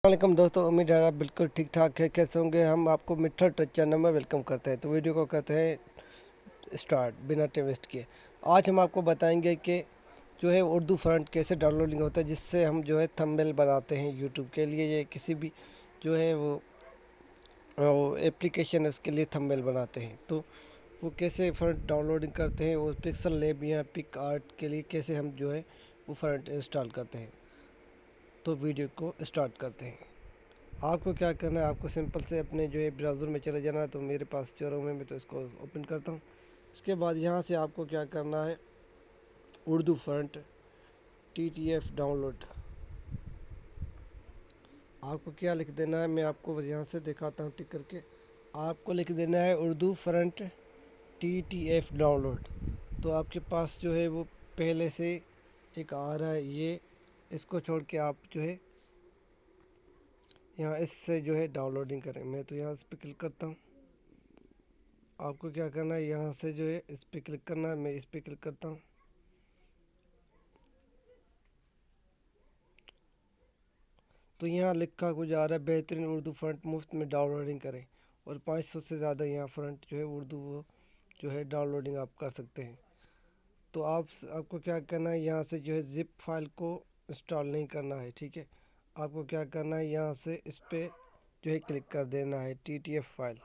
वालेकुम दोस्तों, उम्मीद है आप बिल्कुल ठीक ठाक है। कैसे होंगे। हम आपको मिस्टर टच चैनल में वेलकम करते हैं। तो वीडियो को करते हैं स्टार्ट बिना टाइम वेस्ट किए। आज हम आपको बताएंगे कि जो है उर्दू फ़ॉन्ट कैसे डाउनलोडिंग होता है, जिससे हम जो है थंबनेल बनाते हैं यूट्यूब के लिए या किसी भी जो है वो एप्लीकेशन है उसके लिए थंबनेल बनाते हैं। तो वो कैसे फ़ॉन्ट डाउनलोडिंग करते हैं, वो पिक्सल लैब या पिक आर्ट के लिए कैसे हम जो है वो फ़ॉन्ट इंस्टॉल करते हैं। तो वीडियो को स्टार्ट करते हैं। आपको क्या करना है, आपको सिंपल से अपने जो है ब्राउज़र में चले जाना है। तो मेरे पास चोरों में मैं तो इसको ओपन करता हूँ। इसके बाद यहाँ से आपको क्या करना है, उर्दू फ़ॉन्ट TTF डाउनलोड आपको क्या लिख देना है, मैं आपको यहाँ से दिखाता हूँ टिक करके। आपको लिख देना है उर्दू फ़ॉन्ट TTF डाउनलोड। तो आपके पास जो है वो पहले से एक आ रहा है, ये इसको छोड़ के आप जो है यहाँ इससे जो है डाउनलोडिंग करें। मैं तो यहाँ इस पर क्लिक करता हूँ। आपको क्या करना है, यहाँ से जो है इस पर क्लिक करना है। मैं इस पर क्लिक करता हूँ। तो यहाँ लिखा कुछ आ रहा है, बेहतरीन उर्दू फ़ॉन्ट मुफ्त में डाउनलोडिंग करें। और 500 से ज़्यादा यहाँ फ़ॉन्ट जो है उर्दू वो जो है डाउनलोडिंग आप कर सकते हैं। तो आपको क्या करना है, यहाँ से जो है ज़िप फाइल को इंस्टॉल नहीं करना है, ठीक है। आपको क्या करना है, यहाँ से इस पर जो है क्लिक कर देना है TTF फाइल।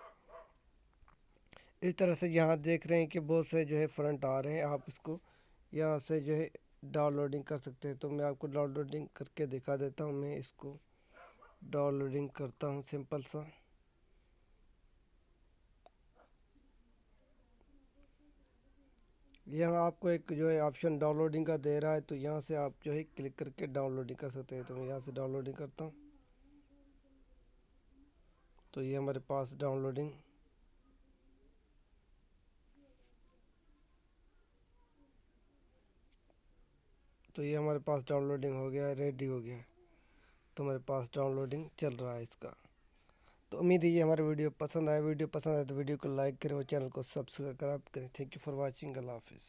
इस तरह से यहाँ देख रहे हैं कि बहुत से जो है फ़ॉन्ट आ रहे हैं। आप इसको यहाँ से जो है डाउनलोडिंग कर सकते हैं। तो मैं आपको डाउनलोडिंग करके दिखा देता हूँ। मैं इसको डाउनलोडिंग करता हूँ सिंपल सा। यहाँ आपको एक जो है ऑप्शन डाउनलोडिंग का दे रहा है, तो यहाँ से आप जो है क्लिक करके डाउनलोडिंग कर सकते हैं। तो मैं यहाँ से डाउनलोडिंग करता हूँ। तो ये हमारे पास डाउनलोडिंग तो ये हमारे पास डाउनलोडिंग हो गया है, रेडी हो गया है। तो हमारे पास डाउनलोडिंग चल रहा है इसका। तो उम्मीद है ये हमारा वीडियो पसंद आए। वीडियो पसंद आए तो वीडियो को लाइक करें और चैनल को सब्सक्राइब करें। Thank you for watching. Allah हाफिज़।